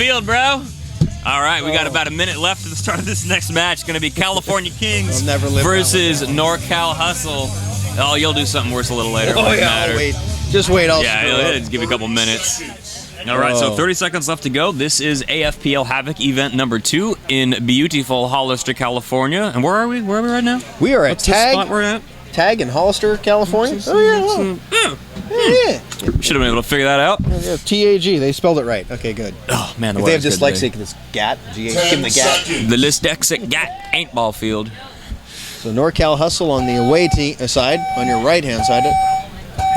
field, bro. All right, we got about a minute left to the start of this next match. It's going to be California Kings versus NOCAL Hustle. Oh, you'll do something worse a little later. Oh, yeah, I'll wait. Just wait. Just give you a couple minutes. All right, so 30 seconds left to go. This is AFPL HAVOC event number 2 in beautiful Hollister, California. And where are we? Where are we right now? We are at spot we're at? Tag in Hollister, California. Oh, yeah. Should have been able to figure that out. Yeah, TAG. They spelled it right. Okay, good. Oh, man. If they have dyslexic, it's GAT. Give them the GAT. The dyslexic GAT paintball field. So NOCAL Hustle on the away side, on your right-hand side.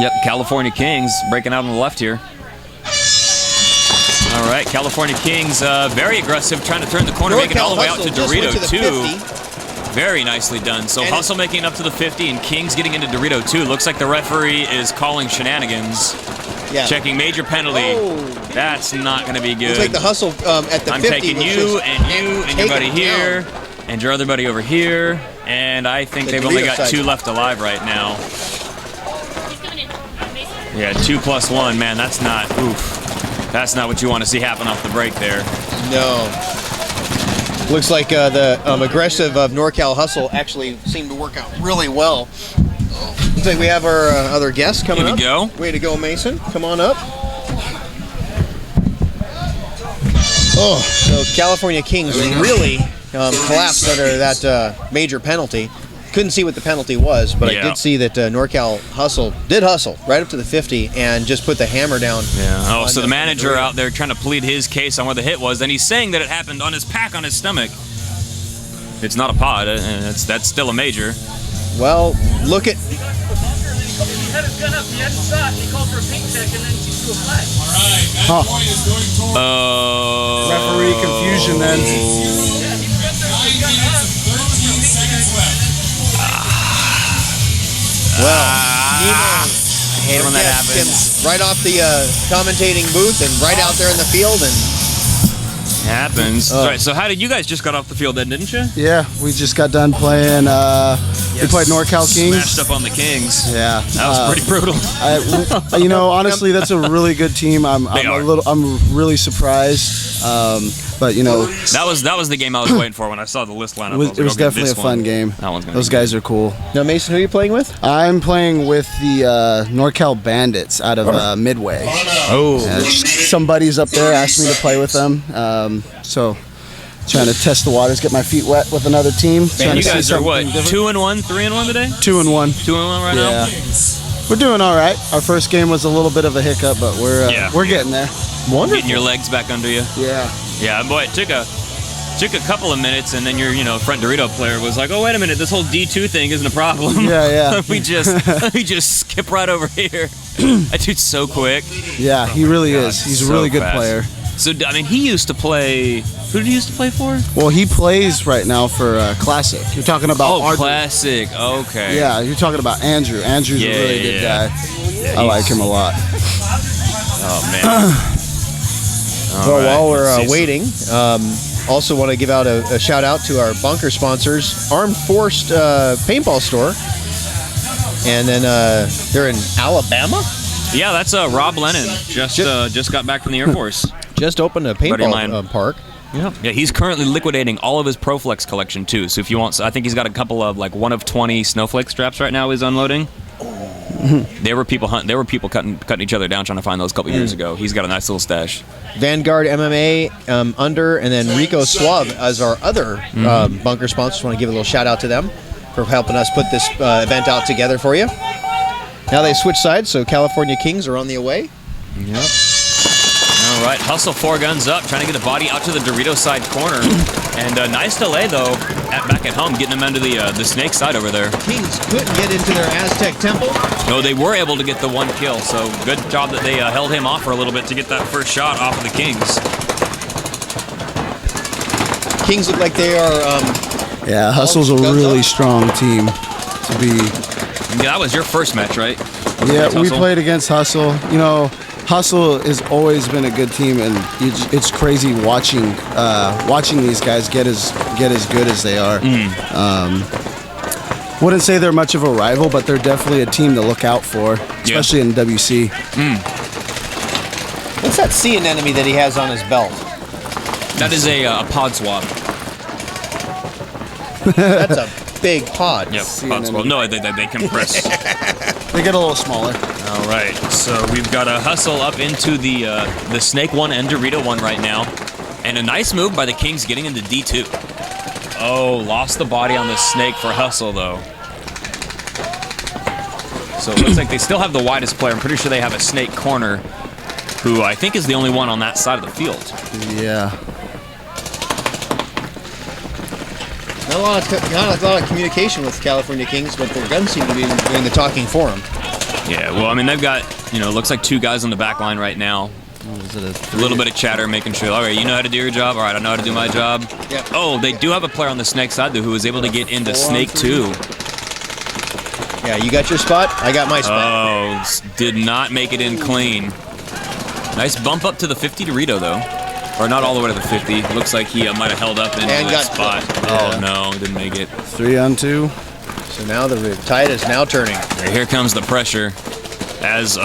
Yep, California Kings breaking out on the left here. All right, California Kings very aggressive, trying to turn the corner, making it all the way out to Dorito 2. Very nicely done. So Hustle making it up to the 50, and Kings getting into Dorito 2. Looks like the referee is calling shenanigans. Yeah. Checking major penalty. Oh. That's not going to be good. Looks like the Hustle at the 50. I'm taking you and your buddy here, and your other buddy over here, and I think they've only got 2 left alive right now. Yeah, 2 plus 1, man. That's not. Oof. That's not what you want to see happen off the break there. No. Looks like the aggressive of NOCAL Hustle actually seemed to work out really well. Looks like we have our other guest coming up. Here we go. Way to go, Mason. Come on up. Oh, so California Kings really collapsed under that major penalty. Couldn't see what the penalty was, but I did see that NOCAL Hustle did hustle right up to the 50 and just put the hammer down. Yeah. Oh, so the manager out there trying to plead his case on where the hit was, and he's saying that it happened on his pack on his stomach. It's not a pod, and that's still a major. Well, look at. He had his gun up, he hadn't shot, he called for a paint check, and then he threw a flag. All right, that point is going toward referee confusion then. Yeah, he got the gun up. Well, I hate when that happens. Right off the commentating booth and right out there in the field, and it happens. All right, so how did you guys just got off the field then, didn't you? Yeah, we just got done playing. We played NOCAL Kings. Smashed up on the Kings. Yeah, that was pretty brutal. Honestly, that's a really good team. I'm really surprised. But that was the game I was waiting for when I saw the list lineup. It was definitely a fun game. Those guys are cool. Now, Mason, who are you playing with? I'm playing with the NOCAL Bandits out of Midway. Oh, some buddies up there asked me to play with them, so trying to test the waters, get my feet wet with another team. Man, you guys are what? 2-1, 3-1 today? 2-1. 2-1 right now. Yeah, we're doing all right. Our first game was a little bit of a hiccup, but we're getting there. Wonderful. Getting your legs back under you. Yeah. Yeah, boy, it took a couple of minutes, and then your front Dorito player was like, "Oh, wait a minute, this whole D2 thing isn't a problem." Yeah. we just skip right over here. That dude's so quick. Yeah, he really is. He's a really good player. So I mean, he used to play. Who did he used to play for? Well, he plays right now for Classic. You're talking about Classic. Okay. Yeah, you're talking about Andrew. Andrew's a really good guy. I like him a lot. Oh man. While we're waiting, also want to give out a shout out to our bunker sponsors, Armed Forced Paintball Store, and then they're in Alabama. Yeah, that's Rob Lennon. Just got back from the Air Force. Just opened a paintball park. Yeah, he's currently liquidating all of his ProFlex collection too. So if you want, I think he's got a couple of 1 of 20 snowflake straps right now. He's unloading. There were people cutting each other down trying to find those a couple years ago. He's got a nice little stash. Vanguard MMA under, and then Rico Suave as our other bunker sponsors. Want to give a little shout out to them for helping us put this event out together for you. Now they switch sides, so California Kings are on the away. Yep. All right, Hustle 4 guns up, trying to get a body out to the Dorito side corner. And nice delay, though, back at home, getting them under the snake side over there. Kings couldn't get into their Aztec temple. No, they were able to get the 1 kill, so good job that they held him off for a little bit to get that first shot off of the Kings. Kings look like they are... yeah, Hustle's a really strong team to be... Yeah, that was your first match, right? Yeah, we played against Hustle. Hustle has always been a good team, and it's crazy watching these guys get as good as they are. Wouldn't say they're much of a rival, but they're definitely a team to look out for, especially in WC. What's that sea anemone that he has on his belt? That is a pod swap. That's a big pod. Yep, pod swap. No, they compress. They get a little smaller. All right, so we've got a hustle up into the Snake 1 and Dorito 1 right now. And a nice move by the Kings getting into D2. Oh, lost the body on the Snake for hustle, though. So it looks like they still have the widest player. I'm pretty sure they have a Snake corner, who I think is the only one on that side of the field. Yeah. Not a lot of communication with California Kings, but their guns seem to be doing the talking for them. Yeah, well, I mean, they've got, looks like 2 guys on the back line right now. A little bit of chatter, making sure, all right, you know how to do your job? All right, I know how to do my job. Yep. Oh, they do have a player on the Snake side, though, who was able to get into Snake 2. Yeah, you got your spot, I got my spot. Oh, did not make it in clean. Nice bump up to the 50 Dorito, though. Or not all the way to the 50. Looks like he might have held up in that spot. Oh, no, didn't make it. 3 on 2. So now the tide is now turning. Right, here comes the pressure as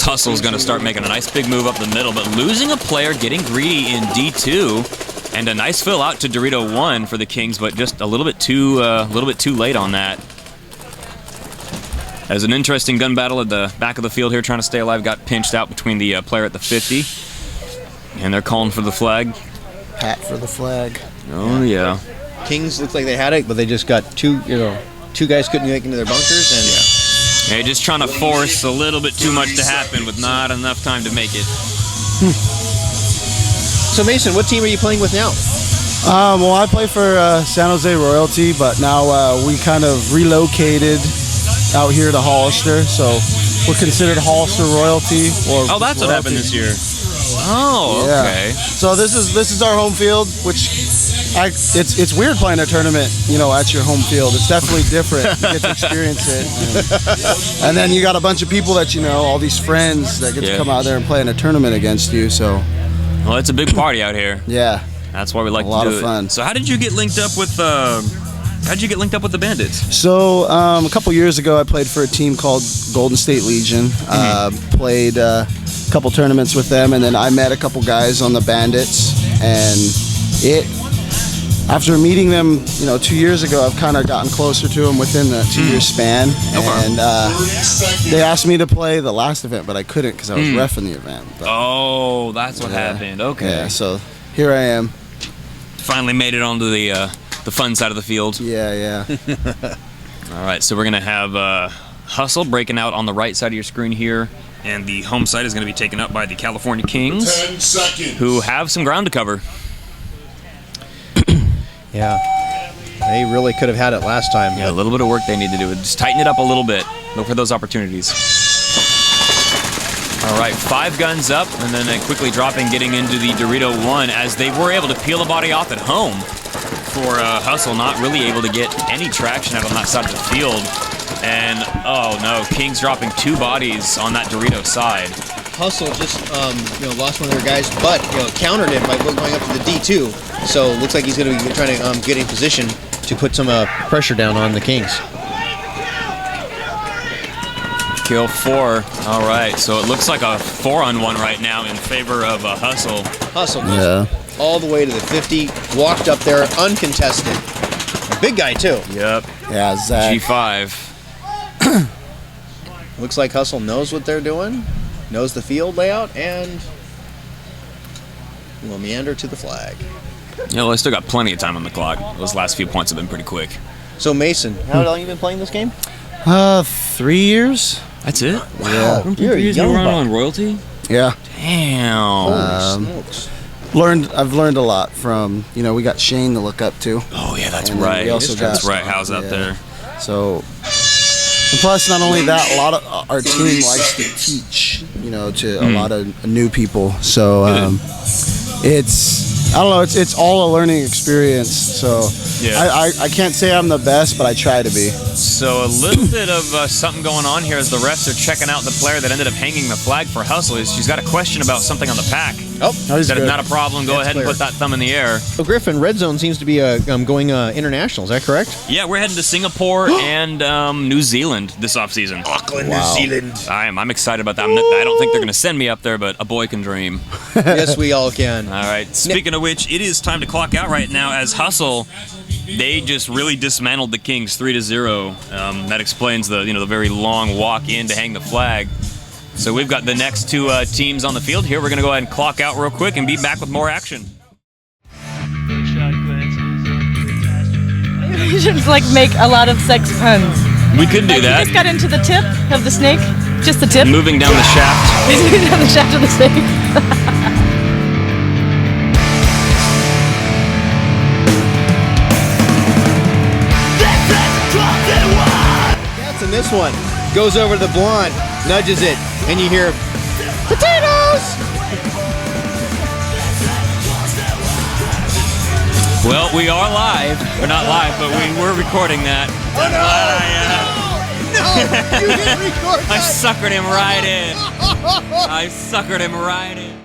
Hustle's going to start making a nice big move up the middle, but losing a player, getting greedy in D2, and a nice fill out to Dorito 1 for the Kings, but just a little bit too late on that. As an interesting gun battle at the back of the field here, trying to stay alive, got pinched out between the player at the 50, and they're calling for the flag. Hat for the flag. Oh yeah. Kings looked like they had it, but they just got two guys couldn't make into their bunkers, and They're just trying to force a little bit too much to happen with not enough time to make it. So Mason, what team are you playing with now? Well, I play for San Jose Royalty, but now we kind of relocated out here to Hollister, so we're considered Hollister Royalty. Oh, that's Royalty. what happened this year. Oh, okay. Yeah. So this is our home field, which it's weird playing a tournament, at your home field. It's definitely different. You get to experience it, and then you got a bunch of people that all these friends that get to come out there and play in a tournament against you. So, well, it's a big party out here. Yeah, that's why we like a lot to do of fun. It. So, how did you get linked up with? How'd you get linked up with the Bandits? So a couple years ago, I played for a team called Golden State Legion. Played a couple tournaments with them, and then I met a couple guys on the Bandits. And after meeting them, 2 years ago, I've kind of gotten closer to them within the 2-year span. Okay. And they asked me to play the last event, but I couldn't because I was reffing the event. But, oh, that's what happened. Okay. Yeah. So here I am. Finally made it onto the fun side of the field. Yeah. All right, so we're going to have Hustle breaking out on the right side of your screen here, and the home side is going to be taken up by the California Kings, 10 seconds. who have some ground to cover. Yeah, they really could have had it last time. Yeah, a little bit of work they need to do. Just tighten it up a little bit. Look for those opportunities. All right, 5 guns up, and then quickly dropping, getting into the Dorito 1, as they were able to peel the body off at home for Hustle, not really able to get any traction out on that side of the field. And, oh no, Kings dropping 2 bodies on that Dorito side. Hustle just lost one of their guys, but countered it by going up to the D2. So looks like he's going to be trying to get in position to put some pressure down on the Kings. Kill 4. All right, so it looks like a 4-on-1 right now in favor of Hustle. Hustle goes all the way to the 50, walked up there uncontested. A big guy too. Yep. Yeah, Zach. G5. Looks like Hustle knows what they're doing, knows the field layout, and will meander to the flag. Yeah, well, I still got plenty of time on the clock. Those last few points have been pretty quick. So Mason, how long have you been playing this game? 3 years. That's it? Yeah. You're a young buck. on Royalty? Yeah. Damn. Holy smokes. I've learned a lot from, we got Shane to look up to. Oh, yeah, that's And then right. we also got- That's right. How's out there? So, and plus, not only that, a lot of our team likes to teach, to a lot of new people. So, I don't know, it's all a learning experience. So, Yeah. I can't say I'm the best, but I try to be. So a little bit of something going on here as the refs are checking out the player that ended up hanging the flag for Hustle. She's got a question about something on the pack. Oh, he's That is good. not a problem. Go That's ahead and clear. put that thumb in the air. So Griffin, Red Zone seems to be going international. Is that correct? Yeah, we're heading to Singapore and New Zealand this offseason. Auckland, Wow. New Zealand. I'm excited about that. I don't think they're going to send me up there, but a boy can dream. Yes, we all can. All right. Speaking of which, it is time to clock out right now as Hustle. They just really dismantled the Kings 3-0. That explains the very long walk in to hang the flag. So we've got the next two teams on the field here. We're going to go ahead and clock out real quick and be back with more action. You should like make a lot of sex puns. We could do Like, that. You just got into the tip of the snake, just the tip. Moving down the shaft. Moving down the shaft of the snake. That's in this one. Goes over to the blonde, nudges it, and you hear potatoes. Well, we are live. We're not live, but we were recording that. No, you didn't record I that. suckered him right in. I suckered him right in.